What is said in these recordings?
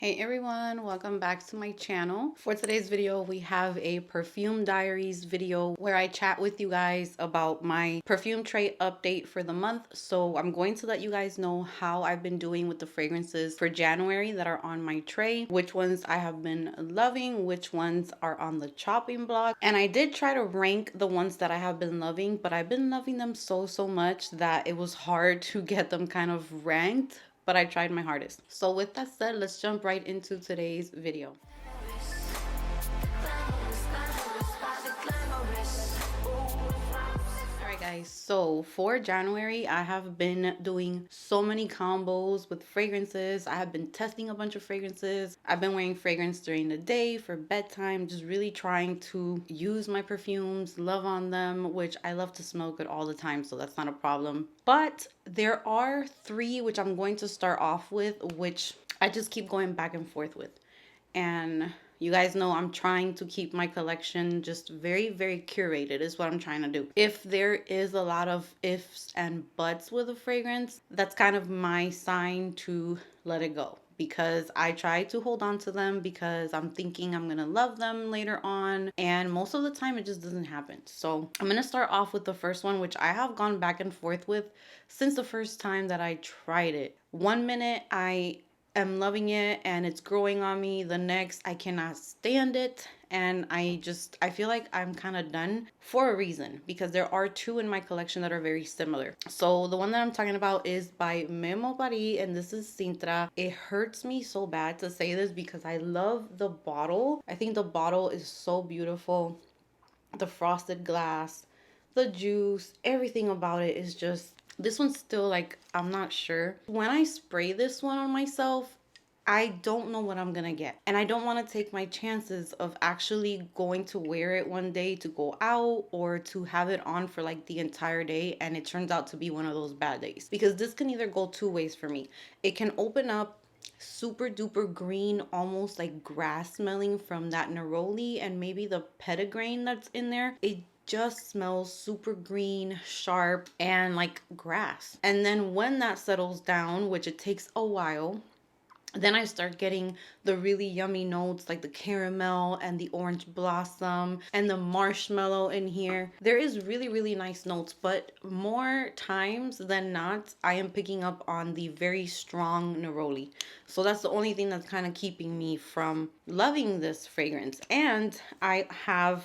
Hey everyone, welcome back to my channel. For today's video, we have a perfume diaries video where I chat with you guys about my perfume tray update for the month. So I'm going to let you guys know how I've been doing with the fragrances for January that are on my tray, which ones I have been loving, which ones are on the chopping block. And I did try to rank the ones that I have been loving, but I've been loving them so much that it was hard to get them kind of ranked, but I tried my hardest. So with that said, let's jump right into today's video. Guys, so for January I have been doing so many combos with fragrances. I have been testing a bunch of fragrances. I've been wearing fragrance during the day for bedtime, just really trying to use my perfumes, love on them, which I love to smell good all the time, so that's not a problem. But there are three which I'm going to start off with, which I just keep going back and forth with. And you guys know I'm trying to keep my collection just very curated is what I'm trying to do. If there is a lot of ifs and buts with a fragrance, that's kind of my sign to let it go, because I try to hold on to them because I'm thinking I'm gonna love them later on, and most of the time it just doesn't happen. So I'm gonna start off with the first one, which I have gone back and forth with since the first time that I tried it. 1 minute I'm loving it and it's growing on me. The next, I cannot stand it, and I feel like I'm kind of done, for a reason, because there are two in my collection that are very similar. So the one that I'm talking about is by Memo Paris, and this is Sintra. It hurts me so bad to say this because I love the bottle. I think the bottle is so beautiful. The frosted glass, the juice, everything about it is just, this one's still like, I'm not sure. When I spray this one on myself, I don't know what I'm gonna get. And I don't want to take my chances of actually going to wear it one day to go out, or to have it on for like the entire day and it turns out to be one of those bad days. Because this can either go two ways for me. It can open up super duper green, almost like grass smelling from that neroli and maybe the petitgrain that's in there. It just smells super green, sharp, and like grass. And then when that settles down, which it takes a while, then I start getting the really yummy notes like the caramel and the orange blossom and the marshmallow in here. There is really nice notes, but more times than not, I am picking up on the very strong neroli. So that's the only thing that's kind of keeping me from loving this fragrance. And I have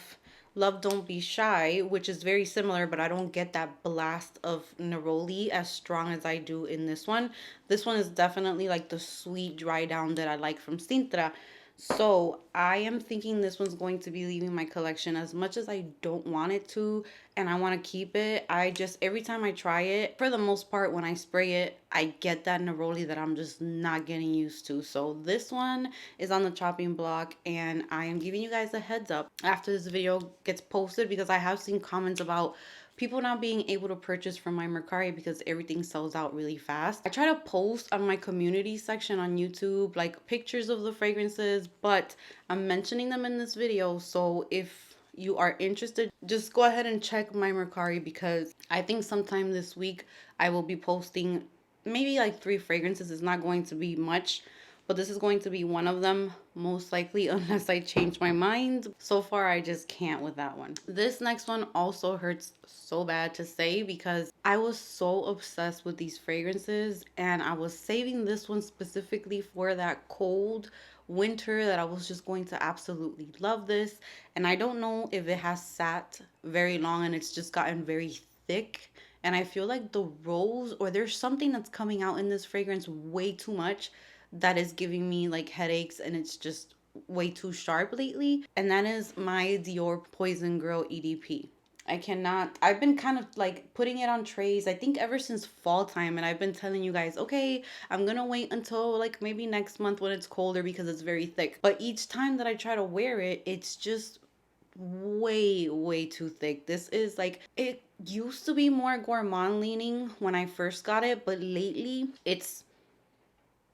Love Don't Be Shy, which is very similar, but I don't get that blast of neroli as strong as I do in this one. This one is definitely like the sweet dry down that I like from Sintra. So I am thinking this one's going to be leaving my collection, as much as I don't want it to and I want to keep it. I just, every time I try it, for the most part, when I spray it, I get that neroli that I'm just not getting used to. So this one is on the chopping block, and I am giving you guys a heads up after this video gets posted, because I have seen comments about people not being able to purchase from my Mercari because everything sells out really fast. I try to post on my community section on YouTube like pictures of the fragrances, but I'm mentioning them in this video. So if you are interested, just go ahead and check my Mercari, because I think sometime this week I will be posting maybe like 3 fragrances. It's not going to be much, but this is going to be one of them, most likely, unless I change my mind. So far, I just can't with that one. This next one also hurts so bad to say, because I was so obsessed with these fragrances, and I was saving this one specifically for that cold winter that I was just going to absolutely love this. And I don't know if it has sat very long and it's just gotten very thick, and I feel like the rose, or there's something that's coming out in this fragrance way too much, that is giving me like headaches, and it's just way too sharp lately. And that is my Dior Poison Girl EDP. I cannot, I've been kind of like putting it on trays, I think ever since fall time, and I've been telling you guys, okay, I'm gonna wait until like maybe next month when it's colder because it's very thick. But each time that I try to wear it, it's just way too thick. This is like, it used to be more gourmand leaning when I first got it, but lately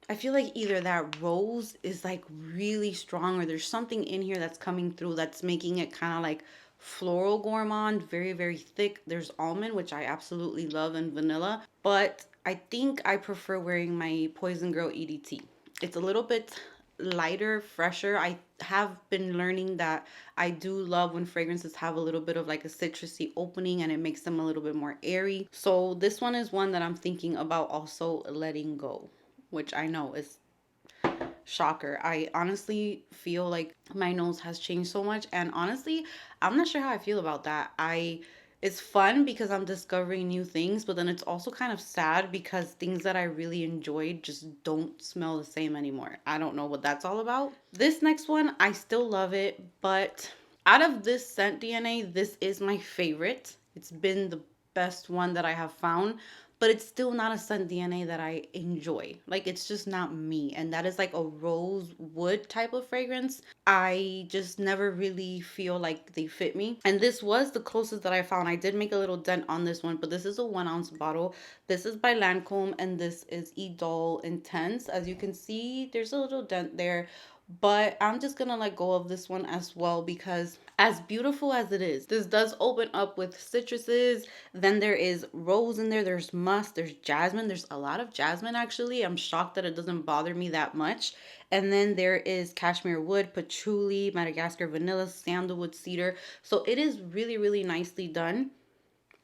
I feel like either that rose is like really strong, or there's something in here that's coming through that's making it kind of like floral gourmand, very thick. There's almond, which I absolutely love, and vanilla, but I think I prefer wearing my Poison Girl EDT. It's a little bit lighter, fresher. I have been learning that I do love when fragrances have a little bit of like a citrusy opening and it makes them a little bit more airy. So this one is one that I'm thinking about also letting go, which I know is shocker. I honestly feel like my nose has changed so much, and honestly, I'm not sure how I feel about that. I It's fun because I'm discovering new things, but then it's also kind of sad because things that I really enjoyed just don't smell the same anymore. I don't know what that's all about. This next one, I still love it, but out of this scent DNA, this is my favorite. It's been the best one that I have found, but it's still not a scent DNA that I enjoy. Like, it's just not me. And that is like a rose wood type of fragrance. I just never really feel like they fit me. And this was the closest that I found. I did make a little dent on this one, but this is a 1 ounce bottle. This is by Lancome and this is Doll Intense. As you can see, there's a little dent there, but I'm just gonna let go of this one as well because as beautiful as it is, this does open up with citruses. Then there is rose in there, there's musk, there's jasmine. There's a lot of jasmine actually. I'm shocked that it doesn't bother me that much. And then there is cashmere wood, patchouli, Madagascar vanilla, sandalwood, cedar. So it is really, really nicely done,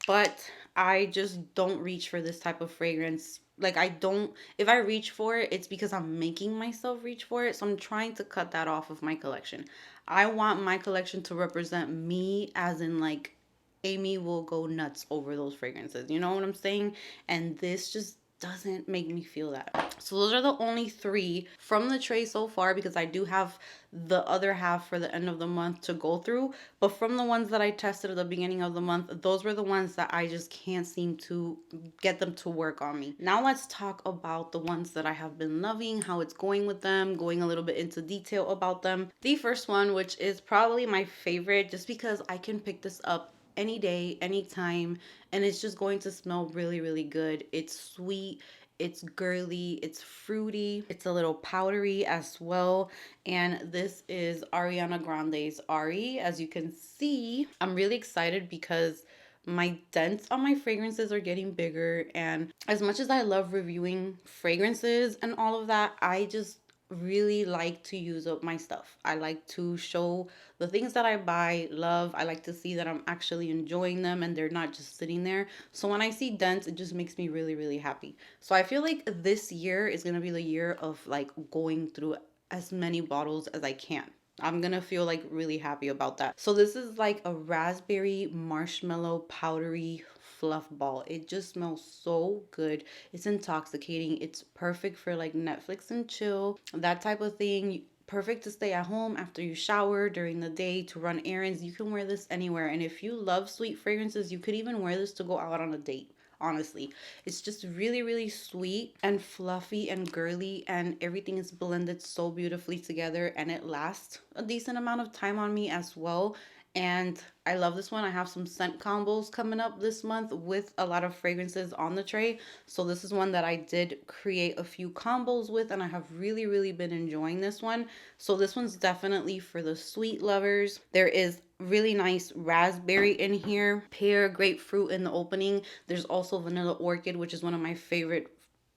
but I just don't reach for this type of fragrance. Like, I don't, if I reach for it, it's because I'm making myself reach for it. So I'm trying to cut that off of my collection. I want my collection to represent me, as in, like, Amy will go nuts over those fragrances. You know what I'm saying? And this just doesn't make me feel that. So those are the only three from the tray so far, because I do have the other half for the end of the month to go through. But from the ones that I tested at the beginning of the month, those were the ones that I just can't seem to get them to work on me. Now let's talk about the ones that I have been loving, how it's going with them, going a little bit into detail about them. The first one, which is probably my favorite just because I can pick this up any day, anytime, and it's just going to smell really, really good. It's sweet, it's girly, it's fruity, it's a little powdery as well. And this is Ariana Grande's Ari. As you can see, I'm really excited because my dents on my fragrances are getting bigger, and as much as I love reviewing fragrances and all of that, I just really like to use up my stuff. I like to show the things that I buy, love. I like to see that I'm actually enjoying them and they're not just sitting there. So when I see dents, it just makes me really, really happy. So I feel like this year is going to be the year of like going through as many bottles as I can. I'm gonna feel like really happy about that. So this is like a raspberry marshmallow powdery fluff ball. It just smells so good. It's intoxicating. It's perfect for like Netflix and chill, that type of thing. Perfect to stay at home after you shower, during the day, to run errands. You can wear this anywhere. And if you love sweet fragrances, you could even wear this to go out on a date. Honestly, it's just really, really sweet and fluffy and girly, and everything is blended so beautifully together, and it lasts a decent amount of time on me as well. And I love this one. I have some scent combos coming up this month with a lot of fragrances on the tray. So this is one that I did create a few combos with, and I have really, really been enjoying this one. So this one's definitely for the sweet lovers. There is really nice raspberry in here, pear, grapefruit in the opening. There's also vanilla orchid, which is one of my favorite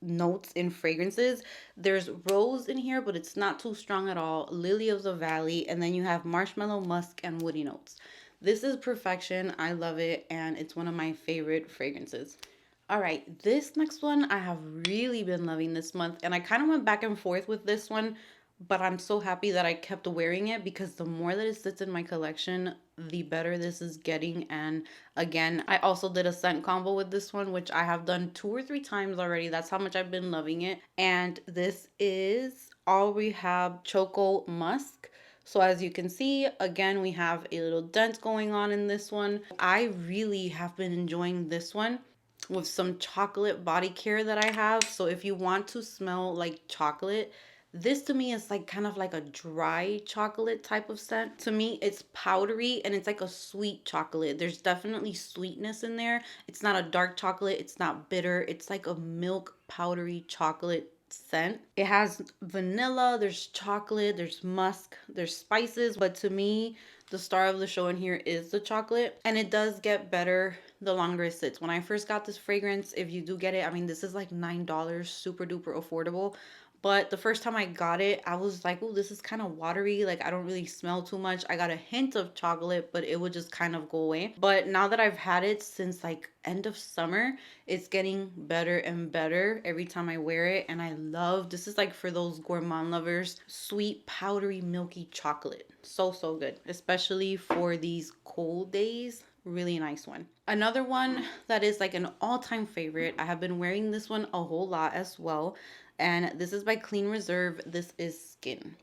notes in fragrances. There's rose in here, but it's not too strong at all. Lily of the Valley, and then you have marshmallow, musk, and woody notes. This is perfection. I love it, and it's one of my favorite fragrances. All right, this next one I have really been loving this month, and I kind of went back and forth with this one, but I'm so happy that I kept wearing it because the more that it sits in my collection, the better this is getting. And again, I also did a scent combo with this one, which I have done 2 or 3 times already. That's how much I've been loving it. And this is All Rehab Choco Musk. So as you can see, again, we have a little dent going on in this one. I really have been enjoying this one with some chocolate body care that I have. So if you want to smell like chocolate, this to me is like kind of like a dry chocolate type of scent. To me, it's powdery and it's like a sweet chocolate. There's definitely sweetness in there. It's not a dark chocolate. It's not bitter. It's like a milk powdery chocolate scent. It has vanilla, there's chocolate, there's musk, there's spices. But to me, the star of the show in here is the chocolate. And it does get better the longer it sits. When I first got this fragrance, if you do get it, I mean, this is like $9, super duper affordable. But the first time I got it, I was like, oh, this is kind of watery. Like, I don't really smell too much. I got a hint of chocolate, but it would just kind of go away. But now that I've had it since like end of summer, it's getting better and better every time I wear it. And I love, this is like for those gourmand lovers, sweet, powdery, milky chocolate. So, so good, especially for these cold days. Really nice one. Another one that is like an all-time favorite. I have been wearing this one a whole lot as well. And this is by Clean Reserve. This is Skin.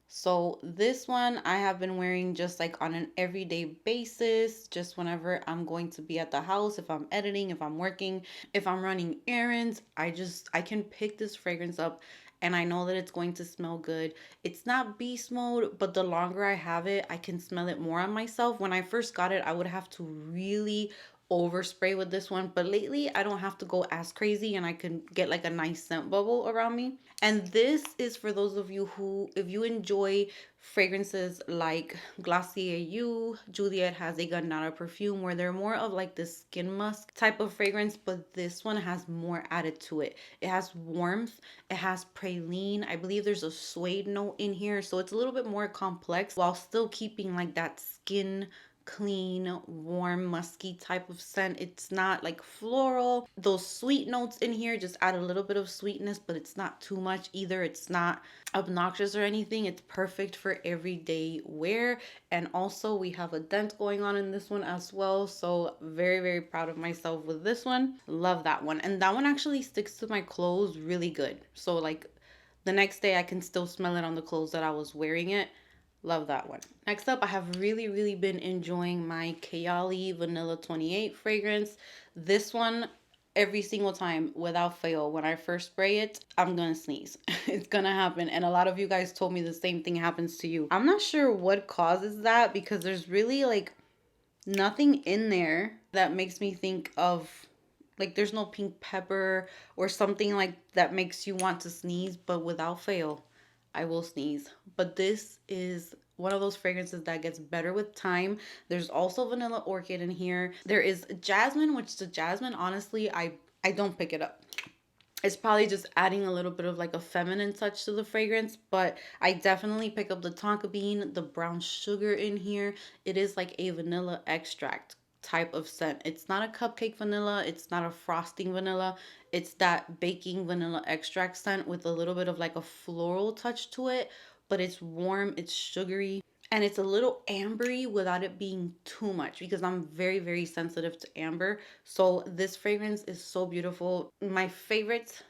So this one I have been wearing just like on an everyday basis, just whenever I'm going to be at the house, if I'm editing, if I'm working, if I'm running errands, I can pick this fragrance up and I know that it's going to smell good. It's not beast mode, but the longer I have it, I can smell it more on myself. When I first got it, I would have to really overspray with this one, but lately I don't have to go as crazy and I can get like a nice scent bubble around me. And this is for those of you who, if you enjoy fragrances like Glossier You, Juliet has a Gandara perfume where they're more of like this skin musk type of fragrance, but this one has more added to it. It has warmth, it has praline. I believe there's a suede note in here, so it's a little bit more complex while still keeping like that skin clean, warm, musky type of scent. It's not like floral. Those sweet notes in here just add a little bit of sweetness, but it's not too much either. It's not obnoxious or anything. It's perfect for everyday wear. And also we have a dent going on in this one as well. So very, very proud of myself with this one. Love that one. And that one actually sticks to my clothes really good. So like the next day I can still smell it on the clothes that I was wearing it. Love that one. Next up, I have really, really been enjoying my Kayle Vanilla 28 fragrance. This one, every single time, without fail, when I first spray it, I'm gonna sneeze. It's gonna happen. And a lot of you guys told me the same thing happens to you. I'm not sure what causes that because there's really like nothing in there that makes me think of like there's no pink pepper or something like that makes you want to sneeze, but without fail, I will sneeze. But this is one of those fragrances that gets better with time. There's also vanilla orchid in here. There is jasmine, which the jasmine, honestly, I don't pick it up. It's probably just adding a little bit of like a feminine touch to the fragrance, but I definitely pick up the tonka bean, the brown sugar in here. It is like a vanilla extract type of scent. It's not a cupcake vanilla, it's not a frosting vanilla. It's that baking vanilla extract scent with a little bit of like a floral touch to it, but it's warm, it's sugary, and it's a little ambery without it being too much because I'm very, very sensitive to amber. So this fragrance is so beautiful. My favorite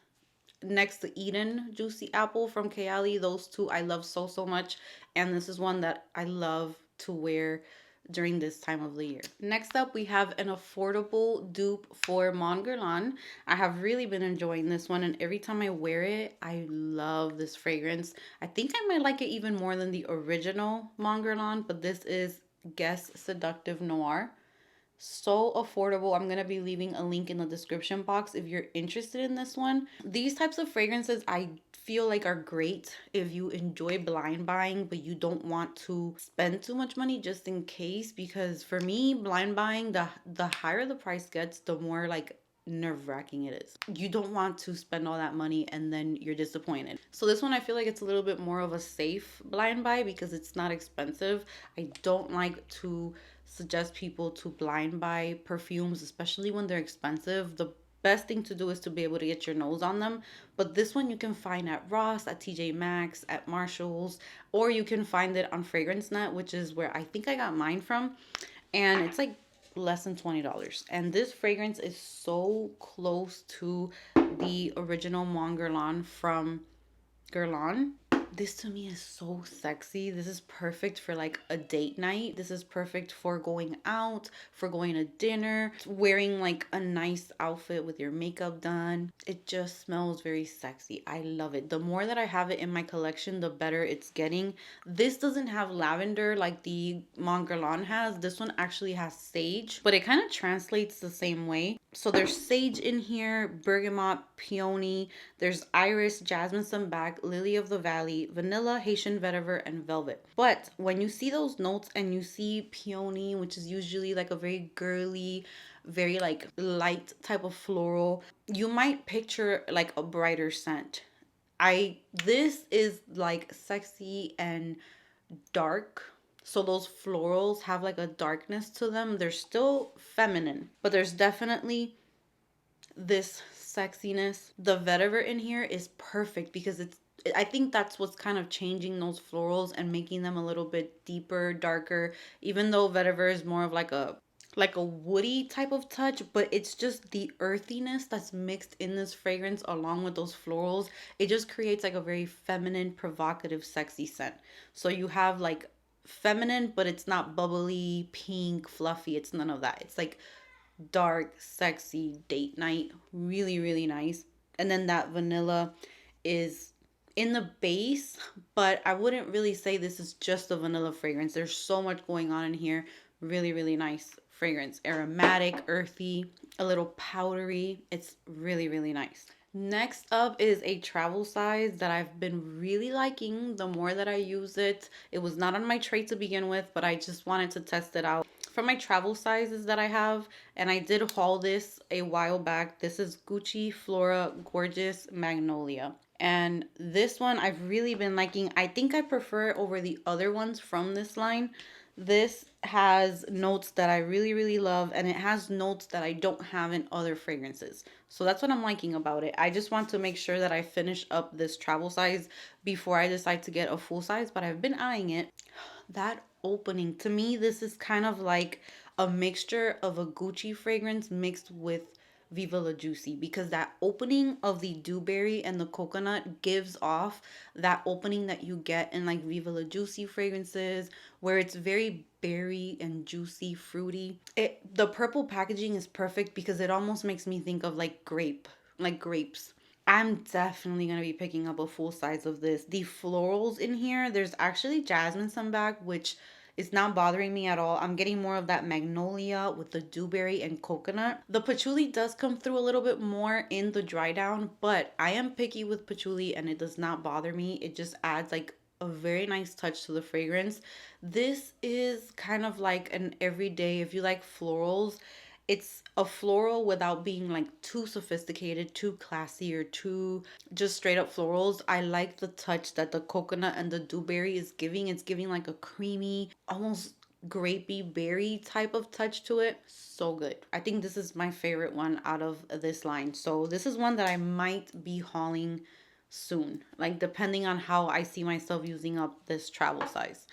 next to Eden Juicy Apple from Kayle, those two I love so, so much. And this is one that I love to wear during this time of the year. Next up, we have an affordable dupe for Mon Guerlain. I have really been enjoying this one, and every time I wear it, I love this fragrance. I think I might like it even more than the original Mon Guerlain, but this is Guess Seductive Noir. So affordable. I'm going to be leaving a link in the description box if you're interested in this one. These types of fragrances I feel like are great if you enjoy blind buying but you don't want to spend too much money just in case, because for me, blind buying, the higher the price gets, the more like nerve-wracking it is. You don't want to spend all that money and then you're disappointed. So this one I feel like it's a little bit more of a safe blind buy because it's not expensive. I don't like to suggest people to blind buy perfumes, especially when they're expensive. The best thing to do is to be able to get your nose on them. But this one you can find at Ross, at TJ Maxx, at Marshalls, or you can find it on Fragrance Net, which is where I think I got mine from. And it's like less than $20. And this fragrance is so close to the original Mon Guerlain from Guerlain. This to me is so sexy. This is perfect for like a date night. This is perfect for going out, for going to dinner, wearing like a nice outfit with your makeup done. It just smells very sexy. I love it. The more that I have it in my collection, the better it's getting. This doesn't have lavender like the Mon Guerlain has. This one actually has sage, but it kind of translates the same way. So there's sage in here, bergamot, peony, there's iris, jasmine sambac, lily of the valley, vanilla, Haitian vetiver, and velvet. But when you see those notes and you see peony, which is usually like a very girly, very like light type of floral, you might picture like a brighter scent. This is like sexy and dark. So those florals have like a darkness to them. They're still feminine, but there's definitely this sexiness. The vetiver in here is perfect because I think that's what's kind of changing those florals and making them a little bit deeper, darker, even though vetiver is more of like a woody type of touch, but it's just the earthiness that's mixed in this fragrance along with those florals. It just creates like a very feminine, provocative, sexy scent. So you have like feminine, but it's not bubbly, pink, fluffy. It's none of that. It's like dark, sexy date night. Really, really nice. And then that vanilla is in the base, but I wouldn't really say this is just a vanilla fragrance. There's so much going on in here. Really, really nice fragrance. Aromatic, earthy, a little powdery. It's really, really nice. Next up is a travel size that I've been really liking the more that I use it. It was not on my tray to begin with, but I just wanted to test it out. For my travel sizes that I have, and I did haul this a while back. This is Gucci Flora Gorgeous Magnolia. And this one I've really been liking. I think I prefer it over the other ones from this line. This has notes that I really, really love, and it has notes that I don't have in other fragrances. So that's what I'm liking about it. I just want to make sure that I finish up this travel size before I decide to get a full size, but I've been eyeing it. That opening, to me, this is kind of like a mixture of a Gucci fragrance mixed with Viva La Juicy, because that opening of the dewberry and the coconut gives off that opening that you get in like Viva La Juicy fragrances, where it's very berry and juicy, fruity. The purple packaging is perfect because it almost makes me think of like grapes. I'm definitely going to be picking up a full size of this. The florals in here, there's actually jasmine some back, which is not bothering me at all. I'm getting more of that magnolia with the dewberry and coconut. The patchouli does come through a little bit more in the dry down, but I am picky with patchouli and it does not bother me. It just adds like a very nice touch to the fragrance. This is kind of like an everyday, if you like florals, it's a floral without being like too sophisticated, too classy, or too just straight up florals. I like the touch that the coconut and the dewberry is giving. It's giving like a creamy, almost grapey berry type of touch to it. So good. I think this is my favorite one out of this line. So this is one that I might be hauling soon, like depending on how I see myself using up this travel size.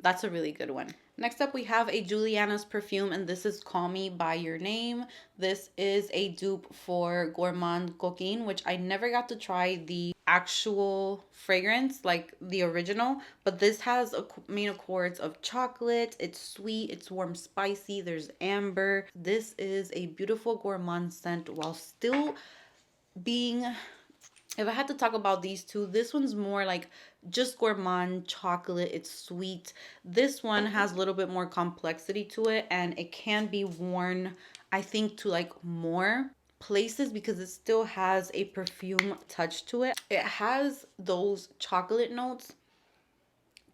That's a really good one. Next up, we have a Julianas perfume, and this is Call Me By Your Name. This is a dupe for Gourmand Coquine, which I never got to try the actual fragrance, like the original, but this has a main accords of chocolate. It's sweet, it's warm, spicy, there's amber. This is a beautiful gourmand scent while still being, if I had to talk about these two, this one's more like just gourmand chocolate. It's sweet. This one has a little bit more complexity to it, and it can be worn, I think, to like more places because it still has a perfume touch to it. It has those chocolate notes,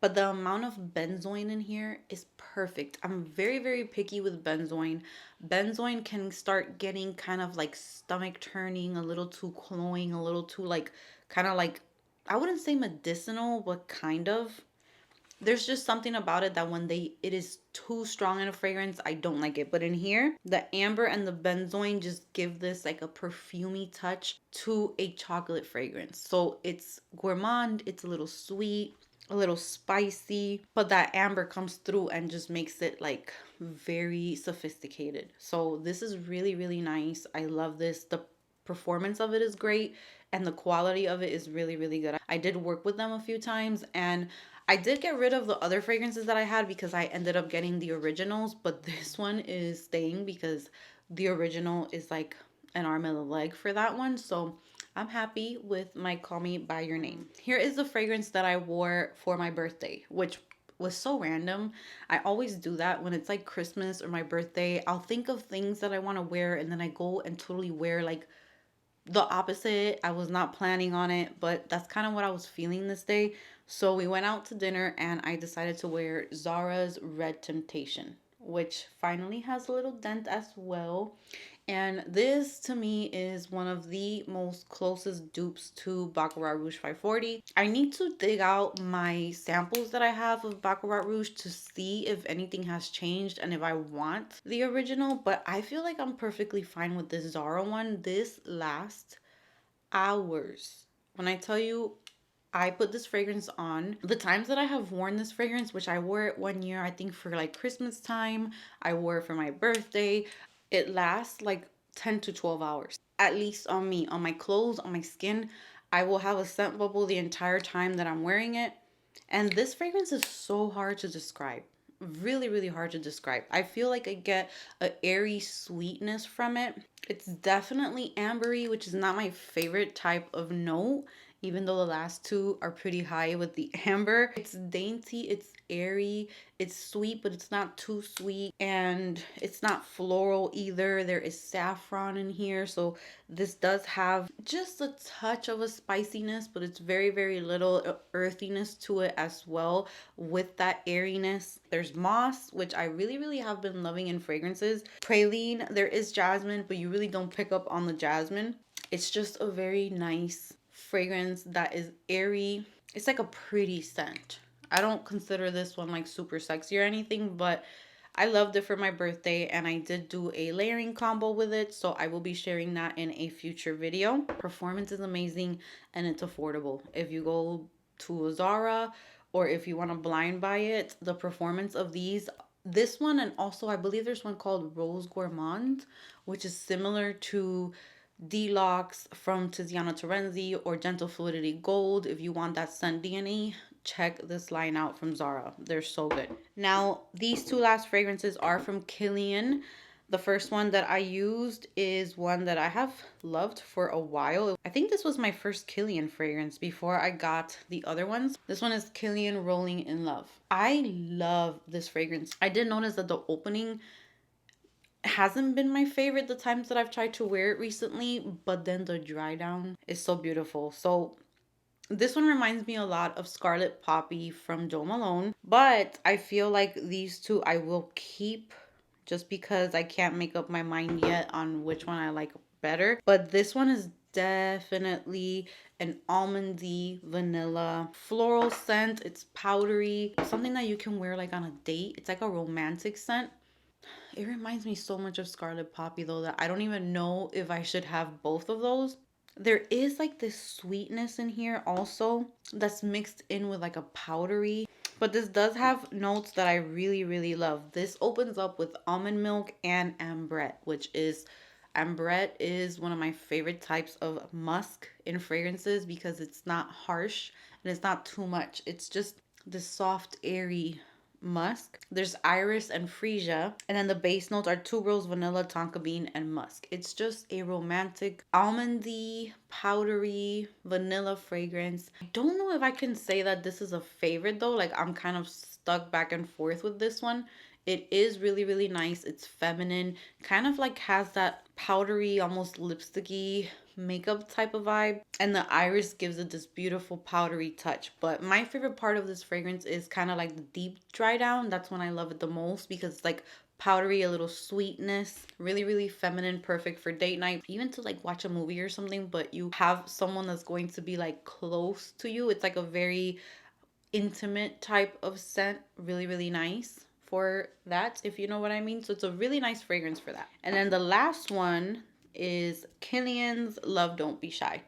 but the amount of benzoin in here is perfect. I'm very, very picky with benzoin. Benzoin can start getting kind of like stomach turning, a little too cloying, a little too like, kind of like, I wouldn't say medicinal, but kind of. There's just something about it that when it is too strong in a fragrance, I don't like it. But in here, the amber and the benzoin just give this like a perfumey touch to a chocolate fragrance. So it's gourmand, it's a little sweet, a little spicy, but that amber comes through and just makes it like very sophisticated. So this is really, really nice. I love this. The performance of it is great and the quality of it is really, really good. I did work with them a few times, and I did get rid of the other fragrances that I had because I ended up getting the originals, but this one is staying because the original is like an arm and a leg for that one. So I'm happy with my Call Me By Your Name. Here is the fragrance that I wore for my birthday, which was so random. I always do that when it's like Christmas or my birthday. I'll think of things that I want to wear and then I go and totally wear like the opposite. I was not planning on it, but that's kind of what I was feeling this day. So we went out to dinner and I decided to wear Zara's Red Temptation, which finally has a little dent as well. And this to me is one of the most closest dupes to Baccarat Rouge 540. I need to dig out my samples that I have of Baccarat Rouge to see if anything has changed and if I want the original, but I feel like I'm perfectly fine with this Zara one. This lasts hours. When I tell you, I put this fragrance on. The times that I have worn this fragrance, which I wore it one year, I think for like Christmas time, I wore it for my birthday. It lasts like 10 to 12 hours, at least on me, on my clothes, on my skin. I will have a scent bubble the entire time that I'm wearing it. And this fragrance is so hard to describe. Really, really hard to describe. I feel like I get a airy sweetness from it. It's definitely ambery, which is not my favorite type of note, even though the last two are pretty high with the amber. It's dainty, it's airy, it's sweet, but it's not too sweet, and it's not floral either. There is saffron in here, so this does have just a touch of a spiciness, but it's very, very little earthiness to it as well with that airiness. There's moss, which I really, really have been loving in fragrances. Praline, there is jasmine, but you really don't pick up on the jasmine. It's just a very nice fragrance that is airy. It's like a pretty scent. I don't consider this one like super sexy or anything, but I loved it for my birthday and I did do a layering combo with it, so I will be sharing that in a future video. Performance is amazing and it's affordable. If you go to a Zara or if you want to blind buy it, the performance of this one, and also I believe there's one called Rose Gourmand, which is similar to Deluxe from Tiziana Terenzi or Gentle Fluidity Gold. If you want that scent DNA, check this line out from Zara. They're so good. Now, these two last fragrances are from Killian. The first one that I used is one that I have loved for a while. I think this was my first Killian fragrance before I got the other ones. This one is Killian Rolling in Love. I love this fragrance. I did notice that the opening hasn't been my favorite the times that I've tried to wear it recently, but then the dry down is so beautiful. So this one reminds me a lot of Scarlet Poppy from Jo Malone, but I feel like these two I will keep just because I can't make up my mind yet on which one I like better. But this one is definitely an almondy vanilla floral scent. It's powdery, something that you can wear like on a date. It's like a romantic scent. It reminds me so much of Scarlet Poppy though that I don't even know if I should have both of those. There is like this sweetness in here also that's mixed in with like a powdery. But this does have notes that I really, really love. This opens up with almond milk and ambrette, ambrette is one of my favorite types of musk in fragrances because it's not harsh and it's not too much. It's just this soft, airy musk. There's iris and freesia, and then the base notes are tuberose, vanilla, tonka bean, and musk. It's just a romantic, almondy, powdery, vanilla fragrance. I don't know if I can say that this is a favorite though. Like I'm kind of stuck back and forth with this one. It is really, really nice. It's feminine, kind of like has that powdery, almost lipsticky makeup type of vibe, and the iris gives it this beautiful powdery touch. But my favorite part of this fragrance is kind of like the deep dry down. That's when I love it the most because it's like powdery, a little sweetness, really, really feminine, perfect for date night, even to like watch a movie or something, but you have someone that's going to be like close to you. It's like a very intimate type of scent, really, really nice for that, if you know what I mean. So it's a really nice fragrance for that. And then the last one is Killian's Love Don't Be Shy.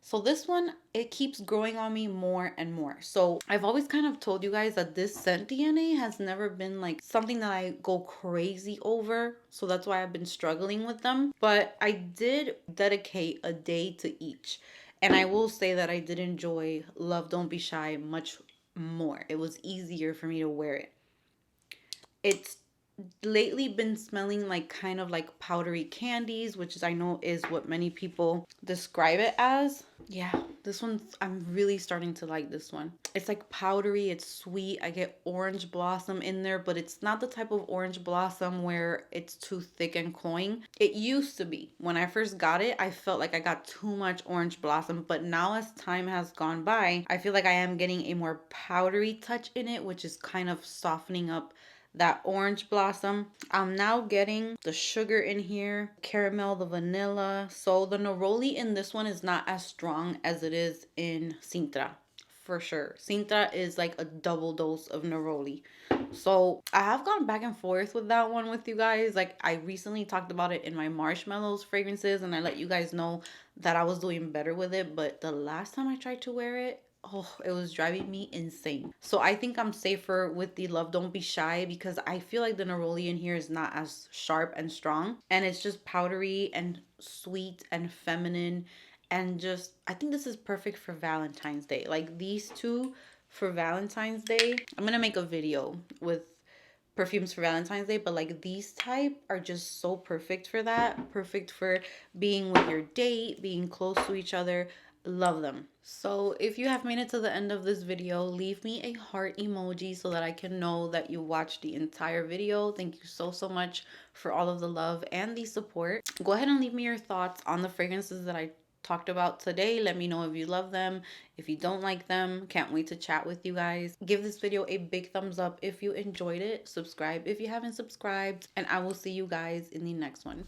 So this one, it keeps growing on me more and more. So I've always kind of told you guys that this scent DNA has never been like something that I go crazy over. So that's why I've been struggling with them. But I did dedicate a day to each. And I will say that I did enjoy Love Don't Be Shy much more. It was easier for me to wear it. It's lately been smelling like kind of like powdery candies, which is I know is what many people describe it as. Yeah, this one's, I'm really starting to like this one. It's like powdery, it's sweet. I get orange blossom in there, but it's not the type of orange blossom where it's too thick and cloying. It used to be. When I first got it, I felt like I got too much orange blossom, but now as time has gone by, I feel like I am getting a more powdery touch in it, which is kind of softening up that orange blossom. I'm now getting the sugar in here, caramel, the vanilla. So the neroli in this one is not as strong as it is in Sintra. For sure. Sintra is like a double dose of neroli. So I have gone back and forth with that one with you guys. Like I recently talked about it in my marshmallows fragrances and I let you guys know that I was doing better with it. But the last time I tried to wear it, oh, it was driving me insane. So I think I'm safer with the Love Don't Be Shy because I feel like the neroli in here is not as sharp and strong. And it's just powdery and sweet and feminine. And just, I think this is perfect for Valentine's Day. Like these two for Valentine's Day. I'm gonna make a video with perfumes for Valentine's Day, but like these type are just so perfect for that. Perfect for being with your date, being close to each other. Love them. So if you have made it to the end of this video, leave me a heart emoji so that I can know that you watched the entire video. Thank you so much for all of the love and the support. Go ahead and leave me your thoughts on the fragrances that I talked about today. Let me know if you love them, if you don't like them. Can't wait to chat with you guys. Give this video a big thumbs up if you enjoyed it. Subscribe if you haven't subscribed, and I will see you guys in the next one.